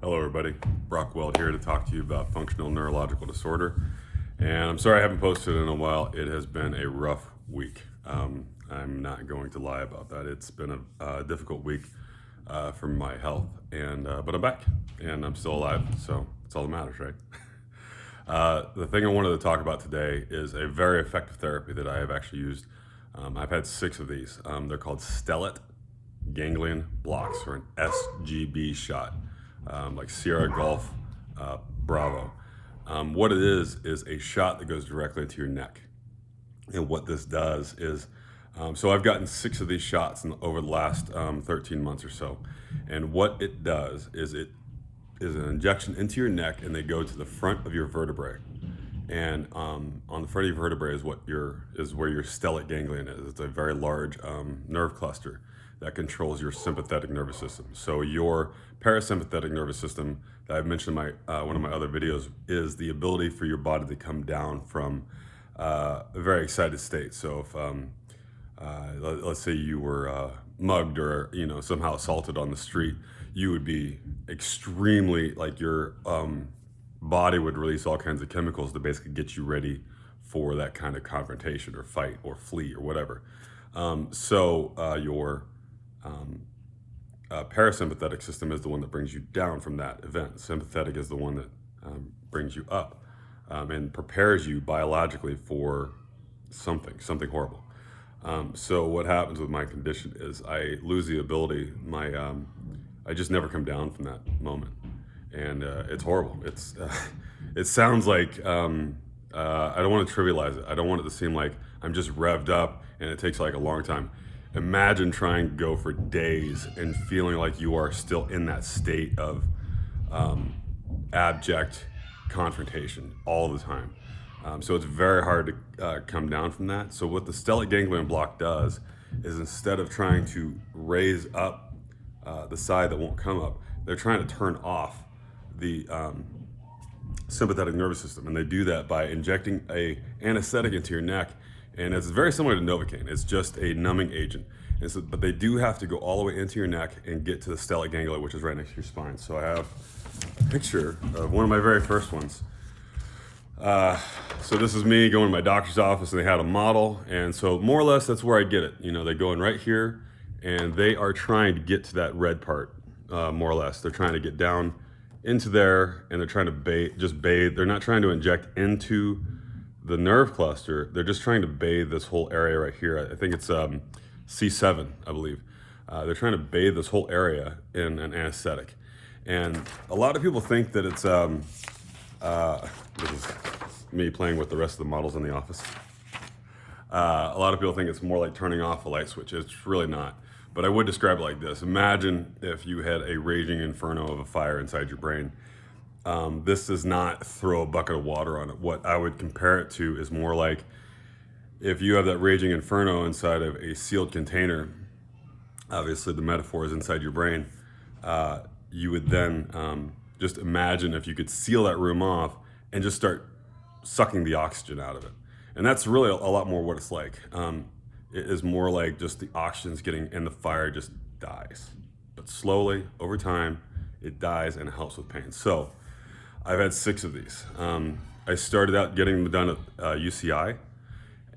Hello everybody, Brock Weld here to talk to you about functional neurological disorder. And I'm sorry I haven't posted in a while. It has been a rough week. I'm not going to lie about that. It's been a difficult week for my health, but I'm back and I'm still alive, so that's all that matters, right? The thing I wanted to talk about today is a very effective therapy that I have actually used. I've had 6 of these. They're called Stellate Ganglion Blocks, or an SGB shot. Like Sierra Golf Bravo. What it is a shot that goes directly into your neck. And what this does is, so I've gotten 6 of these shots over the last 13 months or so. And what it does is it is an injection into your neck, and they go to the front of your vertebrae. And on the front of your vertebrae is where your stellate ganglion is. It's a very large nerve cluster that controls your sympathetic nervous system. So your parasympathetic nervous system that I've mentioned in one of my other videos is the ability for your body to come down from a very excited state. So if let's say you were mugged or somehow assaulted on the street, you would be extremely, like, your body would release all kinds of chemicals to basically get you ready for that kind of confrontation or fight or flee or whatever. Your parasympathetic system is the one that brings you down from that event. Sympathetic is the one that brings you up and prepares you biologically for something horrible. So what happens with my condition is I lose the ability. I just never come down from that moment, and it's horrible. It sounds like I don't want to trivialize it. I don't want it to seem like I'm just revved up and it takes like a long time. Imagine trying to go for days and feeling like you are still in that state of abject confrontation all the time. So it's very hard to come down from that. So what the stellate ganglion block does is, instead of trying to raise up the side that won't come up, they're trying to turn off the sympathetic nervous system. And they do that by injecting a anesthetic into your neck. And it's very similar to Novocaine. It's just a numbing agent. But they do have to go all the way into your neck and get to the stellate ganglia, which is right next to your spine. So I have a picture of one of my very first ones. So this is me going to my doctor's office, and they had a model. And so more or less that's where I get it. They go in right here, and they are trying to get to that red part, more or less. They're trying to get down into there, and they're trying to bathe. They're not trying to inject into the nerve cluster. They're just trying to bathe this whole area right here. I think it's C7, I believe. They're trying to bathe this whole area in an anesthetic. And a lot of people think that it's, this is me playing with the rest of the models in the office. A lot of people think it's more like turning off a light switch. It's really not. But I would describe it like this. Imagine if you had a raging inferno of a fire inside your brain. This does not throw a bucket of water on it. What I would compare it to is more like if you have that raging inferno inside of a sealed container. Obviously the metaphor is inside your brain. You would then just imagine if you could seal that room off and just start sucking the oxygen out of it. And that's really a lot more what it's like. It is more like just the oxygen's getting, and the fire just dies. But slowly, over time, it dies, and it helps with pain. So I've had 6 of these. I started out getting them done at UCI,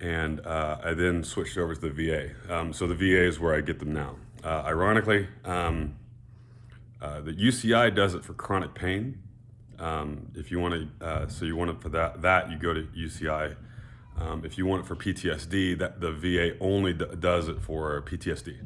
and I then switched over to the VA. So the VA is where I get them now. Ironically, the UCI does it for chronic pain. If you want to, so you want it for that you go to UCI. If you want it for PTSD, the VA only does it for PTSD.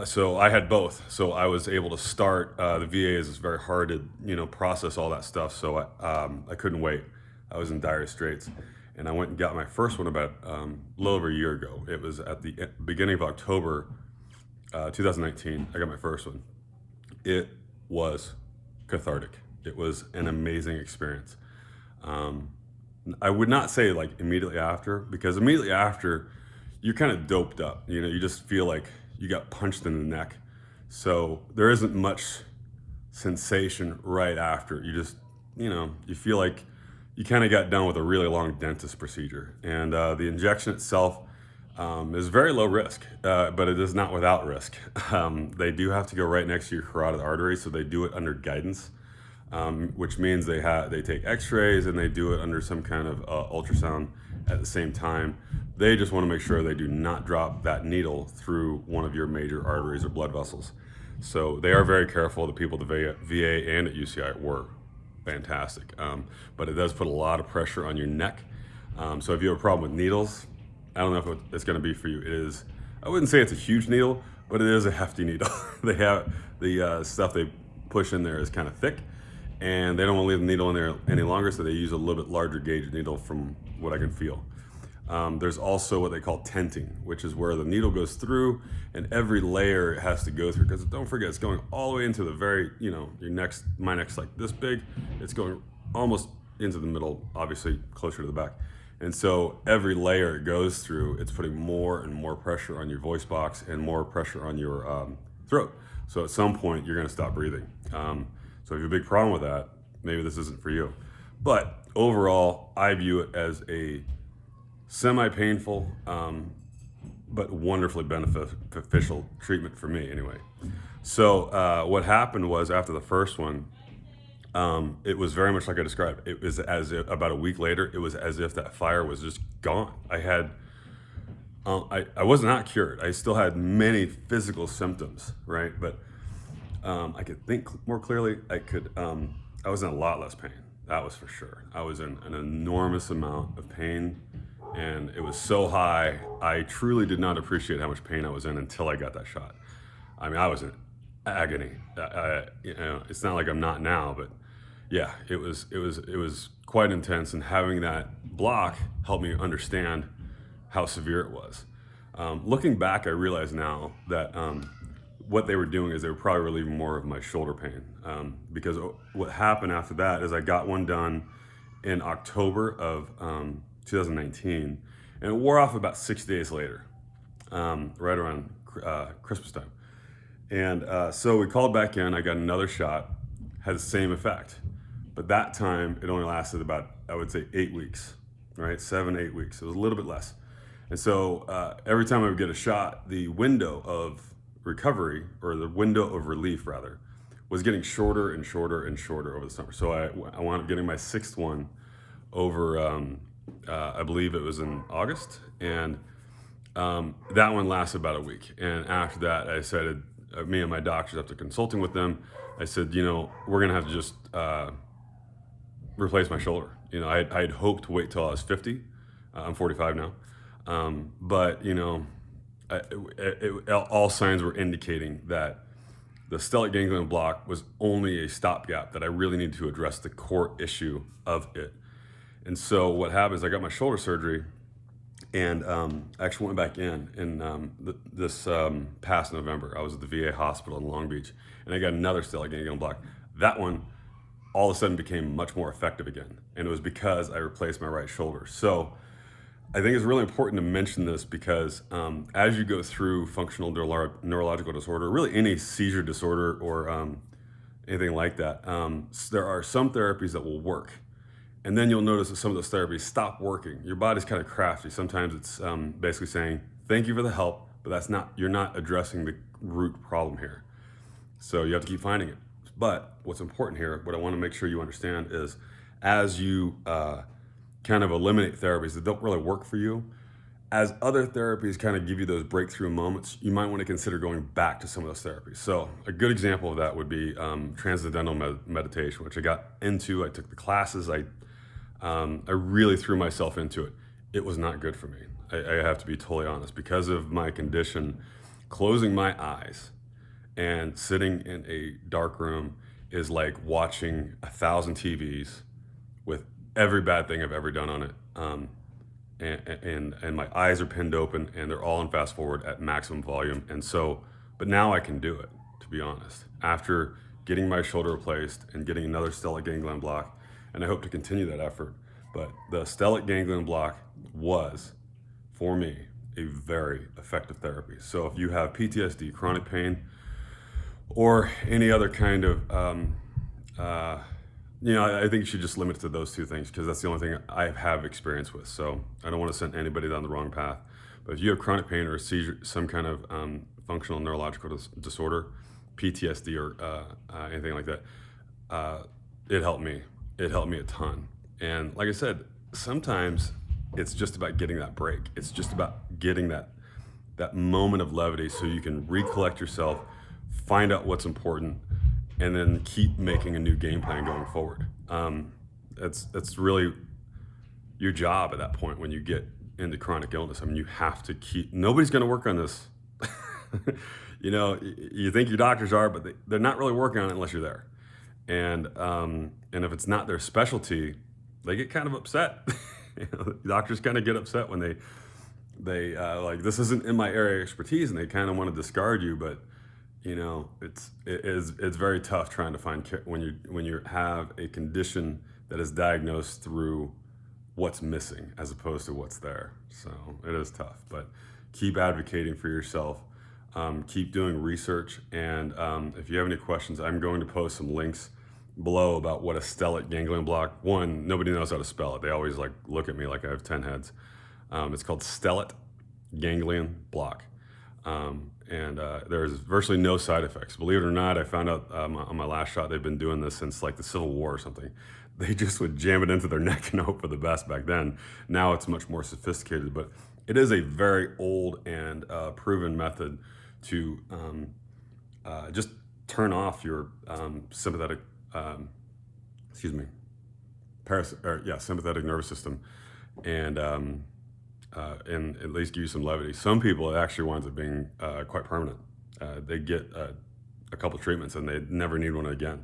So I had both. So I was able to start. The VA is very hard to process all that stuff. So I couldn't wait. I was in dire straits, and I went and got my first one about a little over a year ago. It was at the beginning of October 2019. I got my first one. It was cathartic. It was an amazing experience. I would not say like immediately after, because immediately after you're kind of doped up. You just feel like you got punched in the neck. So there isn't much sensation right after. You just, you feel like you kind of got done with a really long dentist procedure. And the injection itself, is very low risk, but it is not without risk. They do have to go right next to your carotid artery, so they do it under guidance, which means they take X-rays and they do it under some kind of ultrasound at the same time. They just want to make sure they do not drop that needle through one of your major arteries or blood vessels. So they are very careful. The people at the VA and at UCI were fantastic, but it does put a lot of pressure on your neck. So if you have a problem with needles, I don't know if it's going to be for you. It is, I wouldn't say it's a huge needle, but it is a hefty needle. They have the stuff they push in there is kind of thick, and they don't want to leave the needle in there any longer, so they use a little bit larger gauge needle from what I can feel. There's also what they call tenting, which is where the needle goes through and every layer it has to go through, because don't forget, it's going all the way into the very, my neck's like this big, it's going almost into the middle, obviously closer to the back. And so every layer it goes through, it's putting more and more pressure on your voice box and more pressure on your throat. So at some point you're gonna stop breathing. So if you have a big problem with that, maybe this isn't for you. But overall, I view it as a semi-painful, but wonderfully beneficial treatment for me anyway. So what happened was, after the first one, it was very much like I described. It was as if about a week later, it was as if that fire was just gone. I was not cured. I still had many physical symptoms, right? But I could think more clearly. I was in a lot less pain. That was for sure. I was in an enormous amount of pain, and it was so high. I truly did not appreciate how much pain I was in until I got that shot. I mean, I was in agony. It's not like I'm not now, but yeah, it was quite intense. And having that block helped me understand how severe it was. Looking back, I realize now that what they were doing is they were probably relieving more of my shoulder pain, because what happened after that is I got one done in October of 2019, and it wore off about 6 days later, right around Christmas time. And so we called back in, I got another shot, had the same effect. But that time, it only lasted about, I would say, 8 weeks, right? 7, 8 weeks. It was a little bit less. And so every time I would get a shot, the window of recovery, or the window of relief rather, was getting shorter and shorter and shorter over the summer. So I wound up getting my 6th one over, I believe it was in August. And that one lasted about a week. And after that, I said, me and my doctors, after consulting with them, I said, we're gonna have to just replace my shoulder. I'd hoped to wait till I was 50. I'm 45 now. But all signs were indicating that the stellate ganglion block was only a stopgap, that I really needed to address the core issue of it. And so what happened is I got my shoulder surgery, and I actually went back in this past November. I was at the VA hospital in Long Beach, and I got another stellate ganglion block. That one all of a sudden became much more effective again, and it was because I replaced my right shoulder. So I think it's really important to mention this, because as you go through functional neurological disorder, really any seizure disorder or anything like that, there are some therapies that will work. And then you'll notice that some of those therapies stop working. Your body's kind of crafty. Sometimes it's basically saying, thank you for the help, but you're not addressing the root problem here. So you have to keep finding it. But what's important here, what I want to make sure you understand is, as you kind of eliminate therapies that don't really work for you, as other therapies kind of give you those breakthrough moments, you might want to consider going back to some of those therapies. So a good example of that would be transcendental meditation, which I got into. I took the classes. I really threw myself into it. It was not good for me. I have to be totally honest. Because of my condition, closing my eyes and sitting in a dark room is like watching 1,000 TVs with every bad thing I've ever done on it. And my eyes are pinned open, and they're all in fast forward at maximum volume. And so, but now I can do it, to be honest, after getting my shoulder replaced and getting another stellate ganglion block. And I hope to continue that effort. But the stellate ganglion block was, for me, a very effective therapy. So if you have PTSD, chronic pain, or any other kind of, I think you should just limit it to those two things, because that's the only thing I have experience with. So I don't want to send anybody down the wrong path. But if you have chronic pain or a seizure, some kind of functional neurological disorder, PTSD or anything like that, it helped me. It helped me a ton. And like I said, sometimes it's just about getting that break. It's just about getting that moment of levity so you can recollect yourself, find out what's important, and then keep making a new game plan going forward. That's really your job at that point when you get into chronic illness. I mean, you have to keep, nobody's going to work on this. You know, you think your doctors are, but they're not really working on it unless you're there. And if it's not their specialty, they get kind of upset. You know, doctors kind of get upset when they like, this isn't in my area of expertise, and they kind of want to discard you. But you know, it's very tough trying to find care when you have a condition that is diagnosed through what's missing as opposed to what's there. So it is tough, but keep advocating for yourself. Keep doing research, and if you have any questions, I'm going to post some links below about what a stellate ganglion block. One, nobody knows how to spell it. They always like look at me like I have 10 heads. It's called Stellate Ganglion Block, and there's virtually no side effects. Believe it or not, I found out on my last shot they've been doing this since like the Civil War or something. They just would jam it into their neck and hope for the best back then. Now it's much more sophisticated, but it is a very old and proven method to just turn off your sympathetic, sympathetic nervous system, and at least give you some levity. Some people, it actually winds up being quite permanent. They get a couple treatments and they never need one again.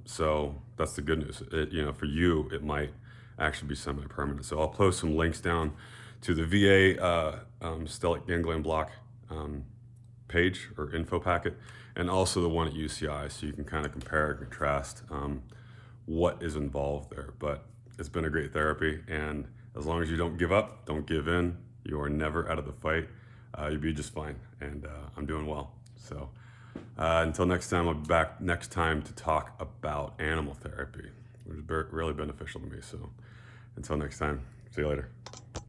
So that's the good news. You know, for you, it might actually be semi-permanent. So I'll post some links down to the VA Stellate Ganglion Block page or info packet, and also the one at UCI, so you can kind of compare and contrast what is involved there. But it's been a great therapy, and as long as you don't give up, don't give in, you are never out of the fight, you'll be just fine, and I'm doing well. So until next time, I'll be back next time to talk about animal therapy, which is really beneficial to me. So until next time, see you later.